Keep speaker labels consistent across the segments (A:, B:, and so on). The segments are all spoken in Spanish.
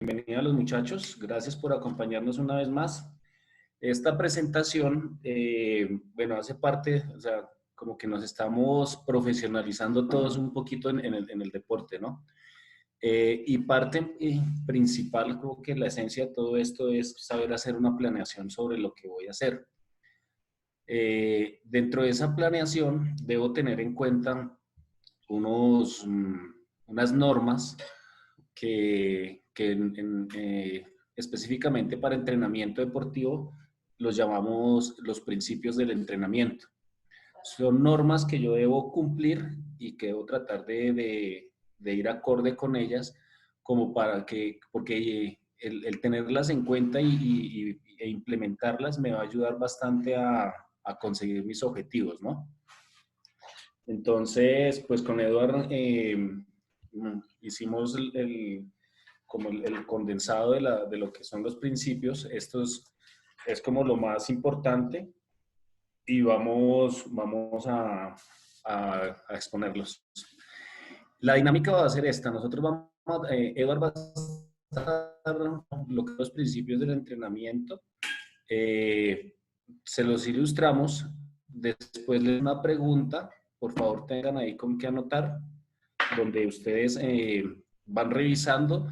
A: Bienvenidos a los muchachos, gracias por acompañarnos una vez más. Esta presentación, bueno, hace parte, o sea, como que nos estamos profesionalizando todos un poquito en el deporte, ¿no? Y parte principal, creo que la esencia de todo esto es saber hacer una planeación sobre lo que voy a hacer. Dentro de esa planeación debo tener en cuenta unas normas que específicamente para entrenamiento deportivo los llamamos los principios del entrenamiento. Son normas que yo debo cumplir y que debo tratar de ir acorde con ellas, como para que, porque el tenerlas en cuenta e implementarlas me va a ayudar bastante a conseguir mis objetivos, ¿no? Entonces, pues con Eduardo hicimos como el condensado de lo que son los principios. Esto es como lo más importante y vamos a exponerlos. La dinámica va a ser esta. Nosotros Eduardo va a estar lo que son los principios del entrenamiento. Se los ilustramos. Después les una pregunta. Por favor, tengan ahí con qué anotar, donde ustedes van revisando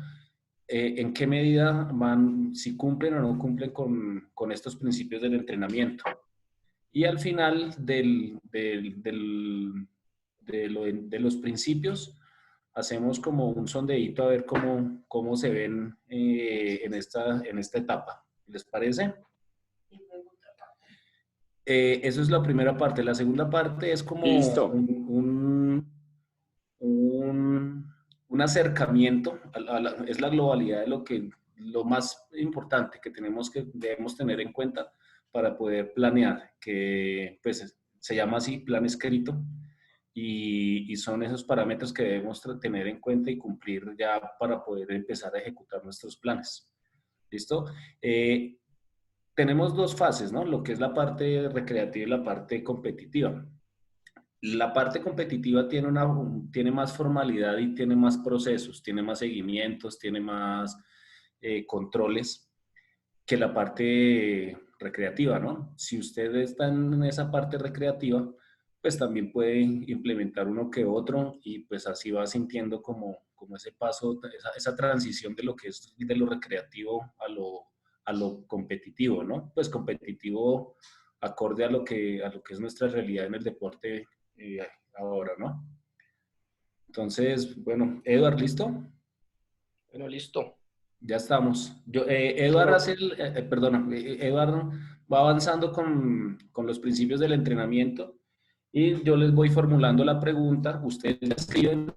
A: en qué medida si cumplen o no cumplen con estos principios del entrenamiento. Y al final de los principios, hacemos como un sondeíto a ver cómo se ven en esta etapa. ¿Les parece? Eso es la primera parte. La segunda parte es como
B: Listo.
A: un acercamiento, es la globalidad de lo más importante que debemos tener en cuenta para poder planear, que pues se llama así, plan escrito, y son esos parámetros que debemos tener en cuenta y cumplir ya para poder empezar a ejecutar nuestros planes. ¿Listo? Tenemos dos fases, ¿no? Lo que es la parte recreativa y la parte competitiva. La parte competitiva tiene más formalidad y tiene más procesos, tiene más seguimientos, tiene más controles que la parte recreativa, ¿no? Si usted está en esa parte recreativa, pues también puede implementar uno que otro y pues así va sintiendo como ese paso, esa transición de lo que es de lo recreativo a lo competitivo, ¿no? Pues competitivo acorde a lo que es nuestra realidad en el deporte ahora, ¿no? Entonces, bueno, Eduard, ¿listo?
B: Bueno, listo.
A: Ya estamos. Eduard
B: Bueno,
A: Eduard va avanzando con los principios del entrenamiento y yo les voy formulando la pregunta. Ustedes la escriben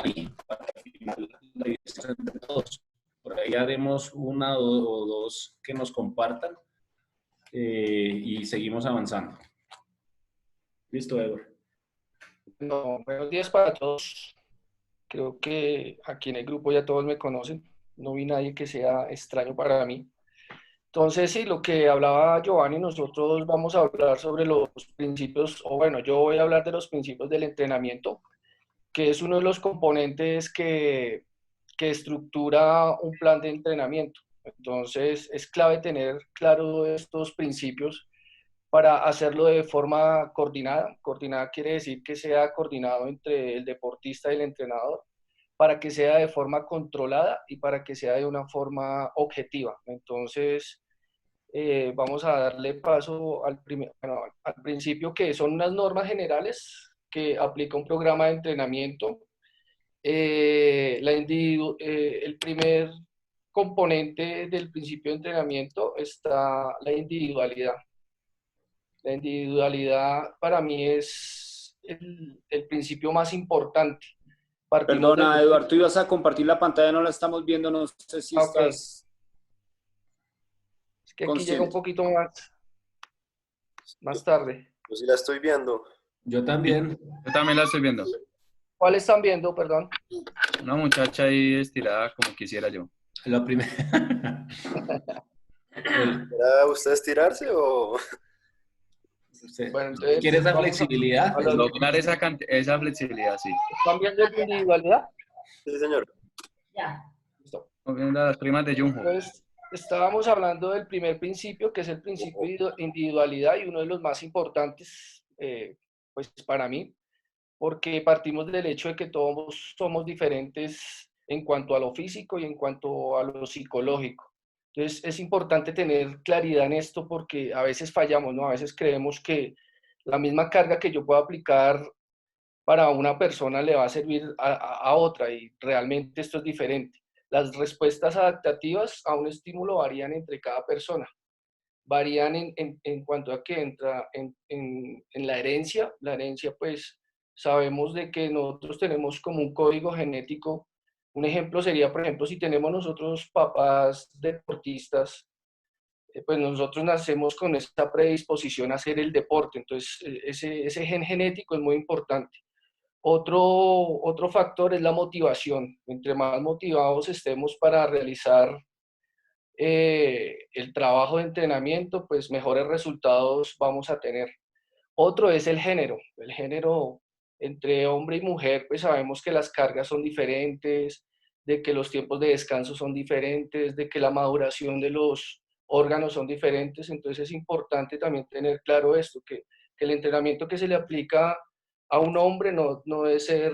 A: ahí para que al final la discusión entre todos. Por ahí haremos una o dos que nos compartan y seguimos avanzando. Listo, Eduard.
B: no, buenos días para todos. Creo que aquí en el grupo ya todos me conocen. No vi nadie que sea extraño para mí. Entonces, sí, lo que hablaba Giovanni, nosotros vamos a hablar sobre los principios, o bueno, yo voy a hablar de los principios del entrenamiento, que es uno de los componentes que estructura un plan de entrenamiento. Entonces, es clave tener claro estos principios para hacerlo de forma coordinada. Coordinada quiere decir que sea coordinado entre el deportista y el entrenador, para que sea de forma controlada y para que sea de una forma objetiva. Entonces, vamos a darle paso al principio, que son unas normas generales que aplica un programa de entrenamiento. El primer componente del principio de entrenamiento está la individualidad. La individualidad para mí es el principio más importante. Partimos
C: Perdona,
B: desde...
C: Eduardo, tú ibas a compartir la pantalla, no la estamos viendo, no sé si
B: Ok, es
C: estás
B: que aquí llega un
C: consciente.
B: poquito más tarde.
D: Yo sí la estoy viendo.
A: Yo también.
E: Yo también la estoy viendo.
B: ¿Cuál están viendo, perdón?
E: Una muchacha ahí estirada como quisiera yo.
A: La primera.
D: ¿Era usted estirarse o...?
B: Bueno, entonces
A: ¿Quiere esa
B: vamos
A: flexibilidad?
B: a
E: Lograr esa flexibilidad, sí.
B: ¿Están viendo la individualidad?
D: Sí, señor.
B: Listo.
E: Viendo a las primas de Junjo.
B: Entonces, estábamos hablando del primer principio, que es el principio de individualidad y uno de los más importantes, pues para mí, porque partimos del hecho de que todos somos diferentes en cuanto a lo físico y en cuanto a lo psicológico. Entonces, es importante tener claridad en esto porque a veces fallamos, ¿no? A veces creemos que la misma carga que yo puedo aplicar para una persona le va a servir a otra y realmente esto es diferente. Las respuestas adaptativas a un estímulo varían entre cada persona. Varían en cuanto a que entra en la herencia. La herencia, pues, sabemos de que nosotros tenemos como un código genético. Un ejemplo sería, por ejemplo, si tenemos nosotros papás deportistas, pues nosotros nacemos con esta predisposición a hacer el deporte. Entonces, ese gen genético es muy importante. Otro factor es la motivación. Entre más motivados estemos para realizar el trabajo de entrenamiento, pues mejores resultados vamos a tener. Otro es el género. El género entre hombre y mujer, pues sabemos que las cargas son diferentes, de que los tiempos de descanso son diferentes, de que la maduración de los órganos son diferentes. Entonces es importante también tener claro esto, que el entrenamiento que se le aplica a un hombre no debe ser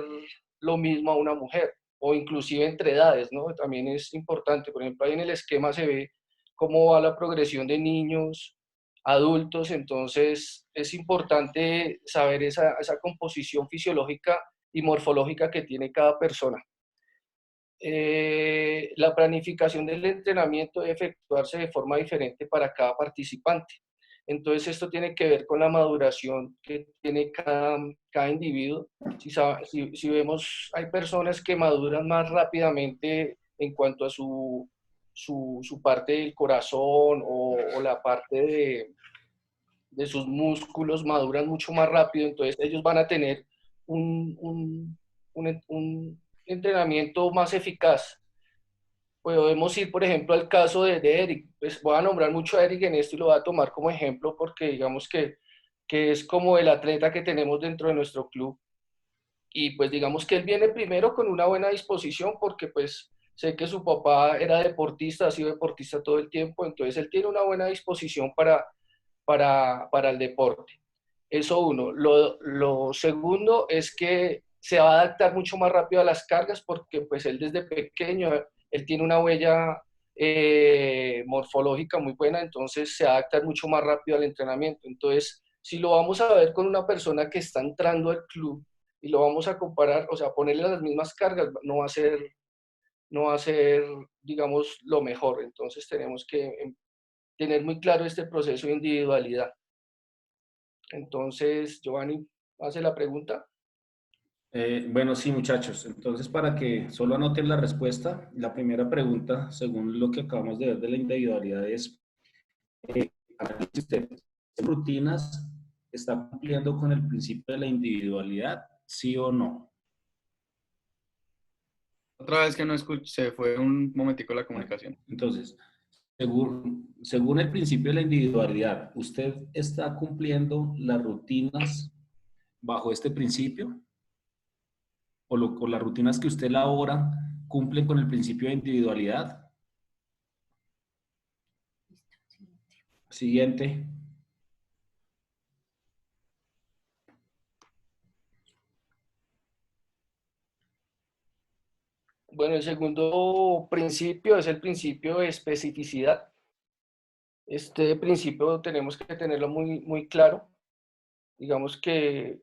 B: lo mismo a una mujer, o inclusive entre edades, ¿no? También es importante. Por ejemplo, ahí en el esquema se ve cómo va la progresión de niños, adultos. Entonces es importante saber esa composición fisiológica y morfológica que tiene cada persona. La planificación del entrenamiento debe efectuarse de forma diferente para cada participante. Entonces esto tiene que ver con la maduración que tiene cada individuo. Si vemos, hay personas que maduran más rápidamente en cuanto a su parte del corazón o la parte de sus músculos maduran mucho más rápido, entonces ellos van a tener un entrenamiento más eficaz. Podemos ir, por ejemplo, al caso de Eric. Pues voy a nombrar mucho a Eric en esto y lo voy a tomar como ejemplo porque digamos que es como el atleta que tenemos dentro de nuestro club. Y pues digamos que él viene primero con una buena disposición porque pues sé que su papá era deportista, ha sido deportista todo el tiempo, entonces él tiene una buena disposición para el deporte. Eso uno. Lo segundo es que se va a adaptar mucho más rápido a las cargas porque pues él desde pequeño, él tiene una huella morfológica muy buena, entonces se adapta mucho más rápido al entrenamiento. Entonces, si lo vamos a ver con una persona que está entrando al club y lo vamos a comparar, o sea, ponerle las mismas cargas, no va a ser, digamos, lo mejor. Entonces tenemos que tener muy claro este proceso de individualidad. Entonces, Giovanni, hace la pregunta.
A: Bueno, sí, muchachos. Entonces, para que solo anoten la respuesta, la primera pregunta, según lo que acabamos de ver de la individualidad, es, si usted rutinas está cumpliendo con el principio de la individualidad, sí o no.
E: Otra vez que no escuché, se fue un momentico la comunicación.
A: Entonces, según el principio de la individualidad, ¿usted está cumpliendo las rutinas bajo este principio? ¿O las rutinas que usted elabora cumplen con el principio de individualidad? Siguiente.
B: Bueno, el segundo principio es el principio de especificidad. Este principio tenemos que tenerlo muy, muy claro. Digamos que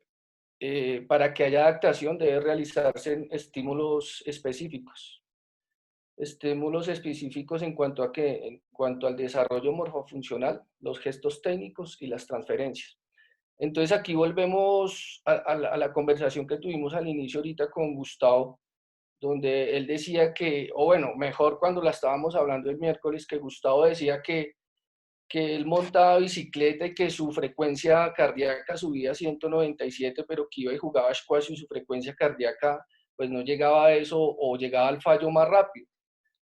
B: para que haya adaptación debe realizarse en estímulos específicos. Estímulos específicos en cuanto a qué, en cuanto al desarrollo morfofuncional, los gestos técnicos y las transferencias. Entonces aquí volvemos a la conversación que tuvimos al inicio ahorita con Gustavo, donde él decía que, o bueno, mejor cuando la estábamos hablando el miércoles, que Gustavo decía que él montaba bicicleta y que su frecuencia cardíaca subía a 197, pero que iba y jugaba squash y su frecuencia cardíaca pues no llegaba a eso o llegaba al fallo más rápido.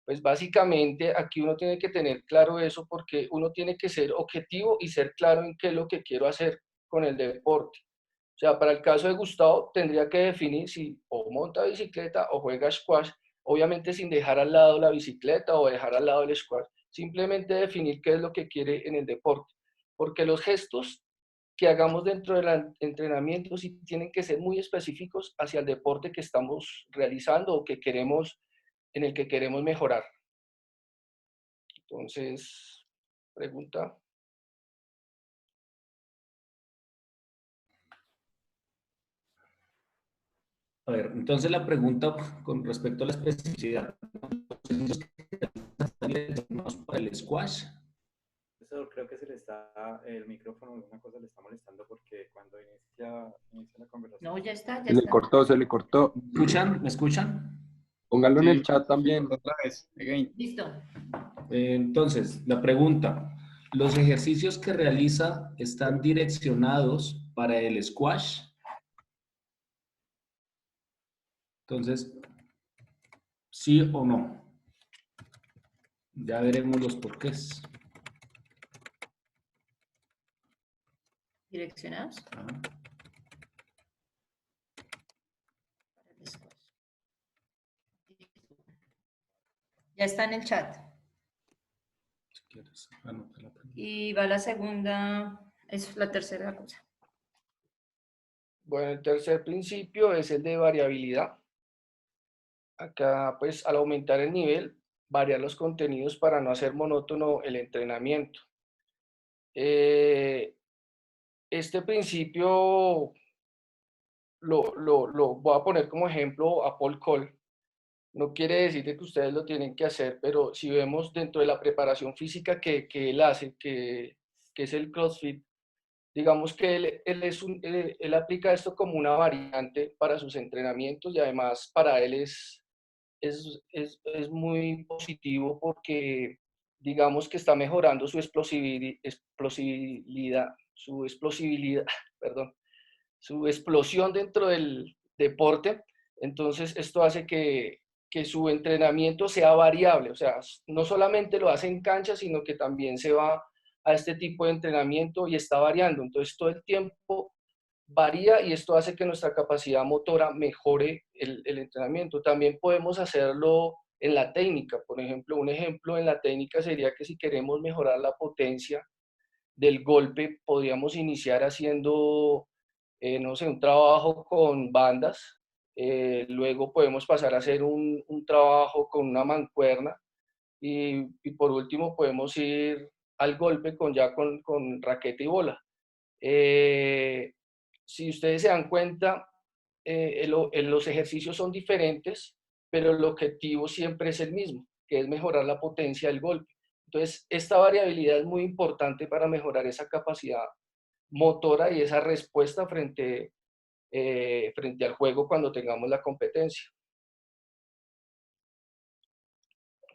B: Pues básicamente aquí uno tiene que tener claro eso porque uno tiene que ser objetivo y ser claro en qué es lo que quiero hacer con el deporte. O sea, para el caso de Gustavo tendría que definir si o monta bicicleta o juega squash obviamente sin dejar al lado la bicicleta o dejar al lado el squash, simplemente definir qué es lo que quiere en el deporte, porque los gestos que hagamos dentro del entrenamiento sí tienen que ser muy específicos hacia el deporte que estamos realizando o que queremos, en el que queremos mejorar. Entonces, pregunta.
A: A ver, entonces la pregunta con respecto a la especificidad, para el squash.
F: Eso creo que se le está, el micrófono, alguna cosa le está molestando porque cuando inicia la conversación.
G: No, ya está, ya
H: Se le
G: está.
H: cortó, se le cortó.
A: ¿Me escuchan? ¿Me escuchan?
H: Póngalo en
E: Sí,
H: el chat también.
E: otra vez, again.
G: Listo.
A: Entonces, la pregunta, ¿los ejercicios que realiza están direccionados para el squash? Entonces, ¿sí o no? Ya veremos los porqués.
G: Direccionados.
A: Ah,
G: Para el squash. Ya está en el chat.
A: si quieres, anota la pregunta.
G: Y va la segunda, es la tercera cosa.
B: Bueno, el tercer principio es el de variabilidad. Acá, pues, al aumentar el nivel, variar los contenidos para no hacer monótono el entrenamiento. Este principio lo voy a poner como ejemplo a Paul Cole. No quiere decir que ustedes lo tienen que hacer, pero si vemos dentro de la preparación física que él hace, que es el CrossFit, digamos que él aplica esto como una variante para sus entrenamientos y además para él es muy positivo porque digamos que está mejorando su explosibilidad, perdón, su explosión dentro del deporte. Entonces esto hace que su entrenamiento sea variable, o sea, no solamente lo hace en cancha, sino que también se va a este tipo de entrenamiento y está variando. Entonces todo el tiempo varía y esto hace que nuestra capacidad motora mejore el entrenamiento. También podemos hacerlo en la técnica. Por ejemplo, un ejemplo en la técnica sería que si queremos mejorar la potencia del golpe, podríamos iniciar haciendo, no sé, un trabajo con bandas. Luego podemos pasar a hacer un trabajo con una mancuerna y por último podemos ir al golpe con raqueta y bola. Si ustedes se dan cuenta, los ejercicios son diferentes, pero el objetivo siempre es el mismo, que es mejorar la potencia del golpe. Entonces, esta variabilidad es muy importante para mejorar esa capacidad motora y esa respuesta frente al juego cuando tengamos la competencia.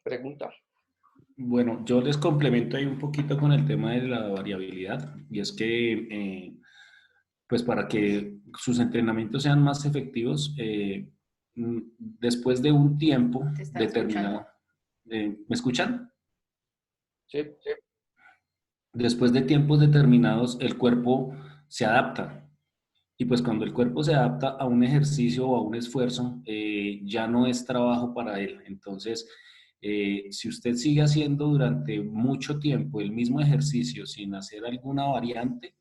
B: Pregunta.
A: Bueno, yo les complemento ahí un poquito con el tema de la variabilidad y es que, pues para que sus entrenamientos sean más efectivos, después de un tiempo
G: Te está
A: determinado, ¿me escuchan?
B: Sí, sí.
A: Después de tiempos determinados, el cuerpo se adapta. Y pues cuando el cuerpo se adapta a un ejercicio o a un esfuerzo, ya no es trabajo para él. Entonces, si usted sigue haciendo durante mucho tiempo el mismo ejercicio sin hacer alguna variante,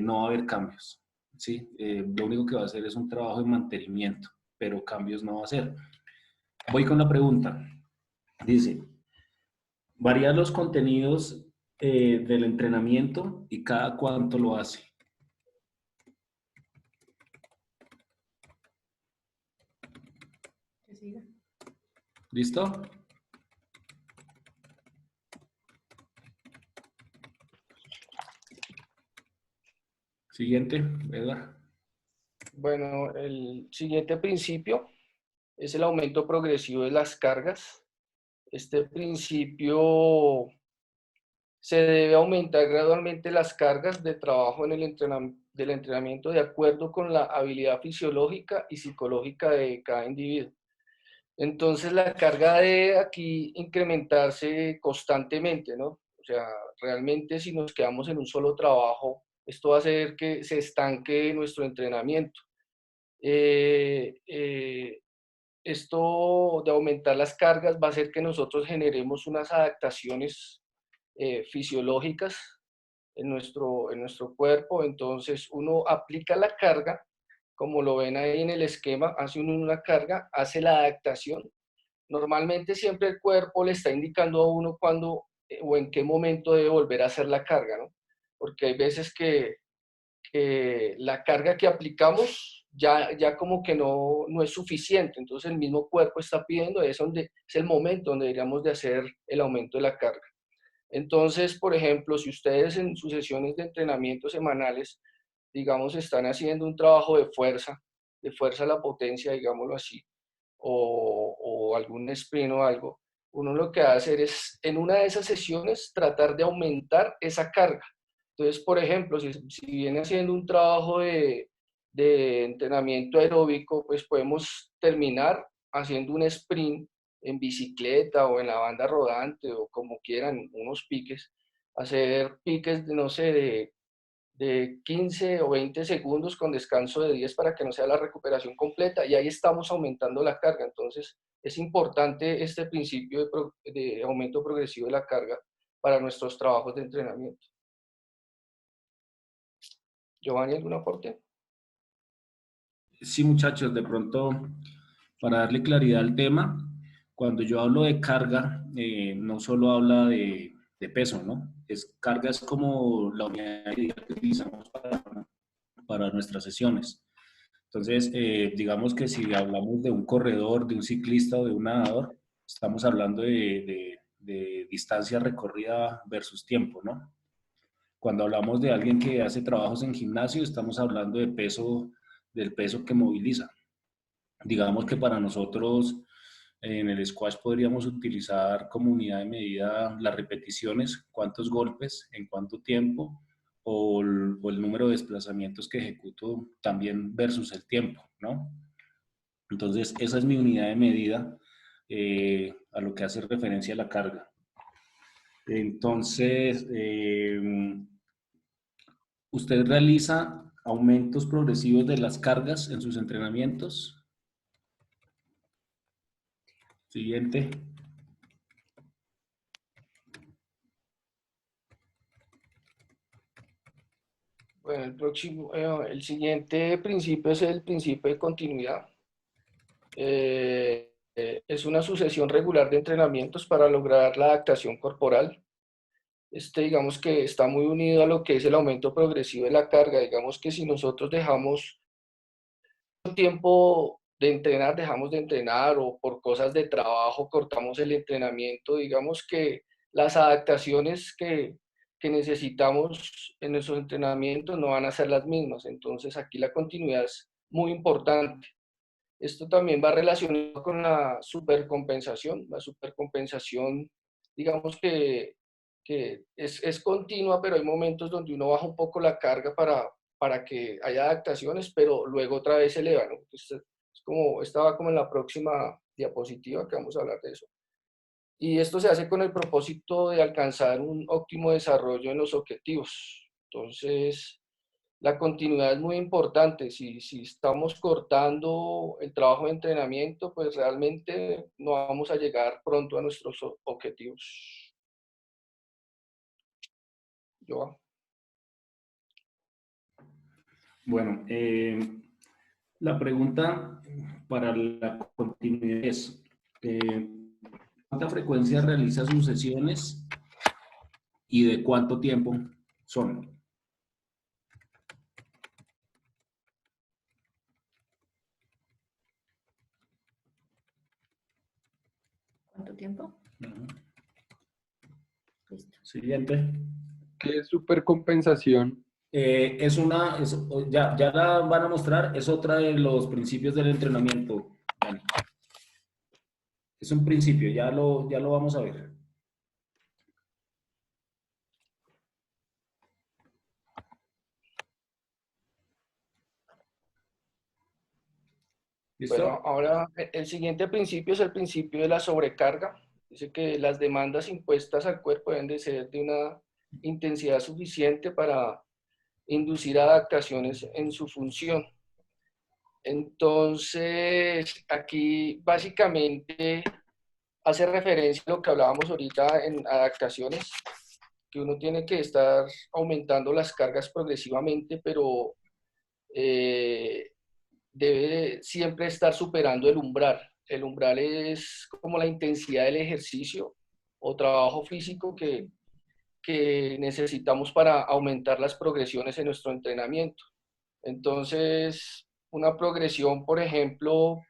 A: no va a haber cambios. ¿Sí? Lo único que va a hacer es un trabajo de mantenimiento, pero cambios no va a hacer. Voy con la pregunta. Dice, varía los contenidos del entrenamiento y cada cuánto lo hace.
G: Que siga.
A: ¿Listo? Siguiente, Edward.
B: Bueno, el siguiente principio es el aumento progresivo de las cargas. Este principio se debe aumentar gradualmente las cargas de trabajo en del entrenamiento de acuerdo con la habilidad fisiológica y psicológica de cada individuo. Entonces la carga debe aquí incrementarse constantemente, ¿no? O sea, realmente si nos quedamos en un solo trabajo, esto va a hacer que se estanque nuestro entrenamiento. esto de aumentar las cargas va a hacer que nosotros generemos unas adaptaciones fisiológicas en nuestro cuerpo. Entonces uno aplica la carga, como lo ven ahí en el esquema, hace uno una carga, hace la adaptación. Normalmente siempre el cuerpo le está indicando a uno cuándo o en qué momento debe volver a hacer la carga, ¿no? Porque hay veces que la carga que aplicamos ya como que no es suficiente, entonces el mismo cuerpo está pidiendo, es el momento donde deberíamos de hacer el aumento de la carga. Entonces, por ejemplo, si ustedes en sus sesiones de entrenamiento semanales, digamos, están haciendo un trabajo de fuerza a la potencia, digámoslo así, o algún sprint o algo, uno lo que va a hacer es, en una de esas sesiones, tratar de aumentar esa carga. Entonces, por ejemplo, si viene haciendo un trabajo de entrenamiento aeróbico, pues podemos terminar haciendo un sprint en bicicleta o en la banda rodante o como quieran, unos piques, hacer piques, no sé, de 15 o 20 segundos con descanso de 10 para que no sea la recuperación completa y ahí estamos aumentando la carga. Entonces, es importante este principio de aumento progresivo de la carga para nuestros trabajos de entrenamiento. Giovanni, ¿algún aporte?
A: Sí, muchachos, de pronto, para darle claridad al tema, cuando yo hablo de carga, no solo habla de peso, ¿no? Carga es como la unidad de medida que utilizamos para nuestras sesiones. Entonces, digamos que si hablamos de un corredor, de un ciclista o de un nadador, estamos hablando de distancia recorrida versus tiempo, ¿no? Cuando hablamos de alguien que hace trabajos en gimnasio, estamos hablando de peso, del peso que moviliza. Digamos que para nosotros en el squash podríamos utilizar como unidad de medida las repeticiones, cuántos golpes, en cuánto tiempo, o el número de desplazamientos que ejecuto también versus el tiempo, ¿no? Entonces, esa es mi unidad de medida a lo que hace referencia a la carga. Entonces, ¿usted realiza aumentos progresivos de las cargas en sus entrenamientos? Siguiente.
B: Bueno, el siguiente principio es el principio de continuidad. Es una sucesión regular de entrenamientos para lograr la adaptación corporal. Digamos que está muy unido a lo que es el aumento progresivo de la carga. Digamos que si nosotros dejamos un tiempo de entrenar, dejamos de entrenar o por cosas de trabajo cortamos el entrenamiento, digamos que las adaptaciones que necesitamos en nuestros entrenamientos no van a ser las mismas. Entonces aquí la continuidad es muy importante. Esto también va relacionado con la supercompensación. La supercompensación, digamos que es continua, pero hay momentos donde uno baja un poco la carga para que haya adaptaciones, pero luego otra vez se eleva, ¿no? Entonces, estaba como en la próxima diapositiva que vamos a hablar de eso. Y esto se hace con el propósito de alcanzar un óptimo desarrollo en los objetivos. Entonces, la continuidad es muy importante. Si estamos cortando el trabajo de entrenamiento, pues realmente no vamos a llegar pronto a nuestros objetivos. Joa.
A: Bueno, la pregunta para la continuidad es, ¿cuánta frecuencia realiza sus sesiones y de cuánto tiempo son?
G: ¿Cuánto tiempo?
A: Uh-huh.
G: Listo.
A: Siguiente.
H: ¿Qué es supercompensación?
A: Ya la van a mostrar, es otra de los principios del entrenamiento. Dani. Es un principio, ya lo vamos a ver. ¿Listo?
B: Bueno, ahora el siguiente principio es el principio de la sobrecarga. Dice que las demandas impuestas al cuerpo deben de ser de una intensidad suficiente para inducir adaptaciones en su función. Entonces, aquí básicamente hace referencia a lo que hablábamos ahorita en adaptaciones, que uno tiene que estar aumentando las cargas progresivamente, pero debe siempre estar superando el umbral. El umbral es como la intensidad del ejercicio o trabajo físico que necesitamos para aumentar las progresiones en nuestro entrenamiento. Entonces, una progresión, por ejemplo,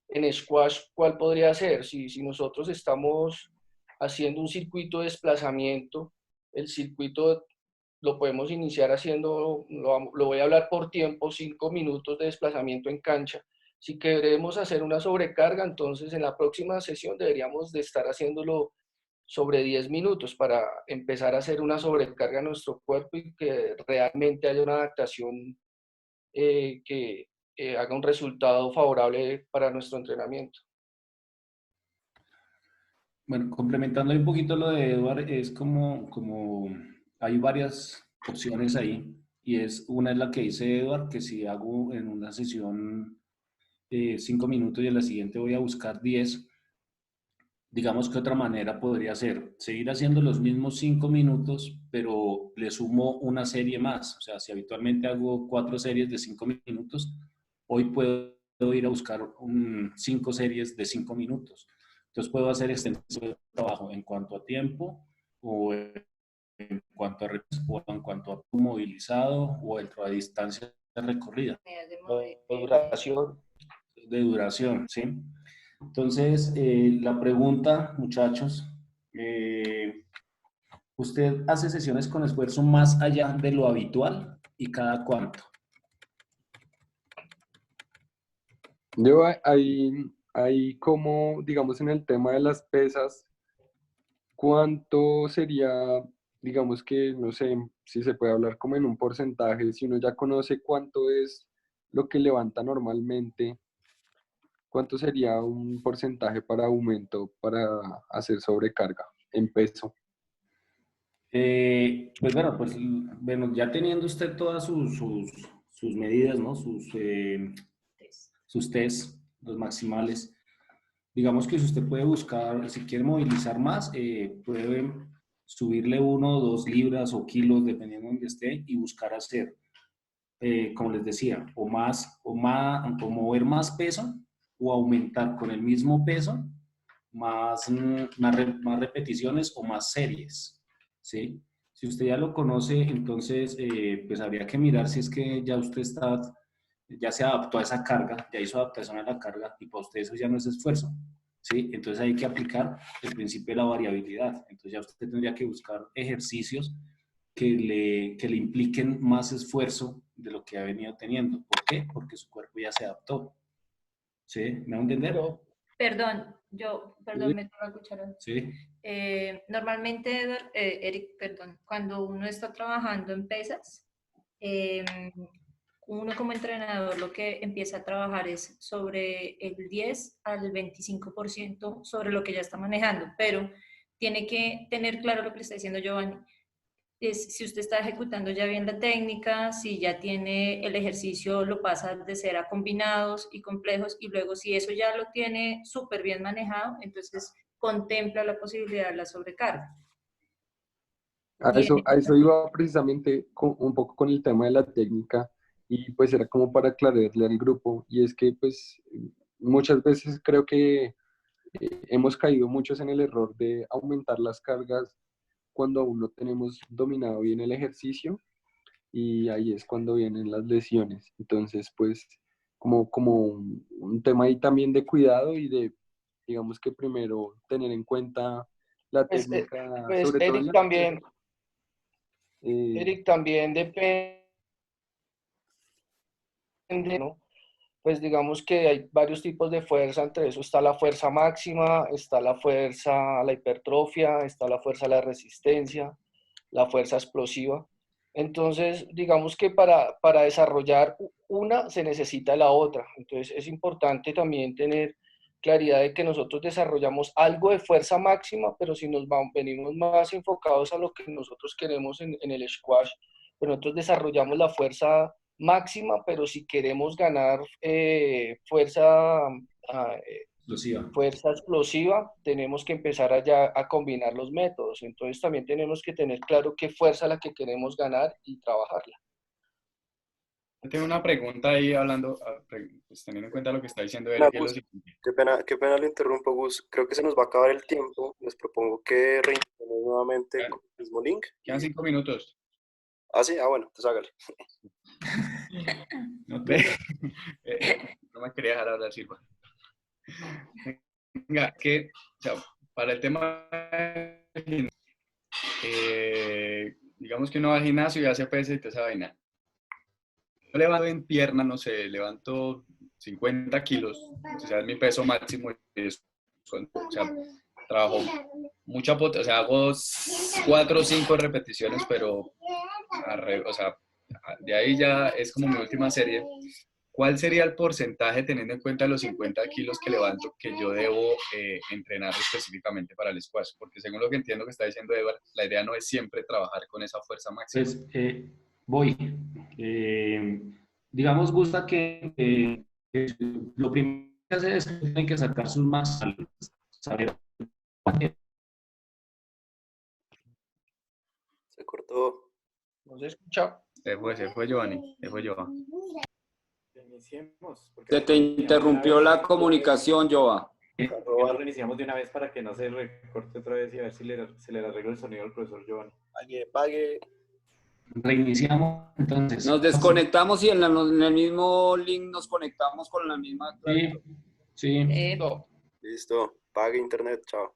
B: en squash, ¿cuál podría ser? Si nosotros estamos haciendo un circuito de desplazamiento, el circuito lo podemos iniciar haciendo, lo voy a hablar por tiempo, 5 minutos de desplazamiento en cancha. Si queremos hacer una sobrecarga, entonces en la próxima sesión deberíamos de estar haciéndolo sobre 10 minutos para empezar a hacer una sobrecarga a nuestro cuerpo y que realmente haya una adaptación que haga un resultado favorable para nuestro entrenamiento.
A: Bueno, complementando un poquito lo de Edward, es como hay varias opciones ahí, y una es la que dice Edward, que si hago en una sesión 5 minutos y en la siguiente voy a buscar 10, digamos que otra manera podría ser seguir haciendo los mismos 5 minutos, pero le sumo una serie más. O sea, si habitualmente hago 4 series de 5 minutos, hoy puedo ir a buscar 5 series de 5 minutos. Entonces puedo hacer extensión de trabajo en cuanto a tiempo, o en cuanto a o en cuanto a movilizado, o dentro de distancia recorrida. De duración, ¿sí? Entonces, la pregunta, muchachos, ¿usted hace sesiones con esfuerzo más allá de lo habitual y cada cuánto?
H: Yo ahí como, digamos, en el tema de las pesas, ¿cuánto sería, digamos que, no sé, si se puede hablar como en un porcentaje, si uno ya conoce cuánto es lo que levanta normalmente, cuánto sería un porcentaje para aumento para hacer sobrecarga en peso?
A: Pues bueno, ya teniendo usted todas sus medidas, ¿no? Sus test, los maximales. Digamos que si usted puede buscar, si quiere movilizar más, puede subirle 1 o 2 libras o kilos, dependiendo de donde esté, y buscar hacer, como les decía, o mover más peso, o aumentar con el mismo peso más repeticiones o más series, ¿sí? Si usted ya lo conoce, entonces pues habría que mirar si es que ya usted ya se adaptó a esa carga, ya hizo adaptación a la carga, y para usted eso ya no es esfuerzo, ¿sí? Entonces hay que aplicar el principio de la variabilidad. Entonces ya usted tendría que buscar ejercicios que le impliquen más esfuerzo de lo que ha venido teniendo. ¿Por qué? Porque su cuerpo ya se adaptó, ¿sí? ¿Me va a entender?
G: Perdón, me toca la cuchara.
A: Sí.
G: Normalmente, Eric, perdón, cuando uno está trabajando en pesas, uno como entrenador lo que empieza a trabajar es sobre el 10 al 25% sobre lo que ya está manejando, pero tiene que tener claro lo que le está diciendo Giovanni. Es si usted está ejecutando ya bien la técnica, si ya tiene el ejercicio, lo pasa de ser a combinados y complejos, y luego si eso ya lo tiene súper bien manejado, entonces contempla la posibilidad de la sobrecarga.
H: A eso iba precisamente un poco con el tema de la técnica, y pues era como para aclararle al grupo, y es que pues muchas veces creo que hemos caído muchos en el error de aumentar las cargas cuando aún no tenemos dominado bien el ejercicio, y ahí es cuando vienen las lesiones. Entonces, pues, como un tema ahí también de cuidado y de, digamos que primero tener en cuenta la
B: Pues,
H: técnica,
B: pues
H: sobre todo en la pesa.
B: Eric, también depende, ¿no? Pues digamos que hay varios tipos de fuerza, entre eso está la fuerza máxima, está la fuerza a la hipertrofia, está la fuerza a la resistencia, la fuerza explosiva. Entonces, digamos que para desarrollar una se necesita la otra. Entonces, es importante también tener claridad de que nosotros desarrollamos algo de fuerza máxima, pero si venimos más enfocados a lo que nosotros queremos en el squash, pues nosotros desarrollamos la fuerza máxima, pero si queremos ganar fuerza
A: Exclusiva.
B: fuerza explosiva, tenemos que empezar allá a combinar los métodos. Entonces también tenemos que tener claro qué fuerza es la que queremos ganar y trabajarla.
E: Tengo una pregunta ahí hablando, pues, teniendo en cuenta lo que está diciendo él,
D: Hola,
E: que es lo
D: Gus.
E: siguiente.
D: Qué pena lo interrumpo, Gus. Creo que se nos va a acabar el tiempo. Les propongo que reiniciemos nuevamente
E: Claro.
D: con el mismo link.
E: Quedan 5 minutos.
D: Ah, sí, bueno, entonces hágale.
A: No
E: No me quería dejar hablar, Silva. Venga, que, o sea, para el tema, digamos que uno va al gimnasio y hace pesas y toda esa vaina. Yo levanto en pierna, no sé, levanto 50 kilos, o sea, es mi peso máximo. O sea, trabajo mucha potencia, o sea, hago 4 o 5 repeticiones, pero, o sea, de ahí ya es como mi última serie. ¿Cuál sería el porcentaje, teniendo en cuenta los 50 kilos que levanto, que yo debo entrenar específicamente para el squash? Porque según lo que entiendo que está diciendo Edward, la idea no es siempre trabajar con esa fuerza máxima.
A: Pues voy. Digamos, gusta que lo primero que hacer es que tienen que sacar sus más saber.
D: Se cortó.
B: ¿No se escucha?
E: Se fue Giovanni, se fue Giovanni.
F: Iniciemos. Porque
C: Se te interrumpió la comunicación, Joa.
F: ¿Por qué no reiniciamos de una vez para que no se recorte otra vez y a ver si se le arregla el sonido al profesor Giovanni?
D: Pague.
A: Reiniciamos entonces.
C: Nos desconectamos y en el mismo link nos conectamos con la misma.
A: Sí, sí.
B: No.
D: Listo. Pague internet. Chao.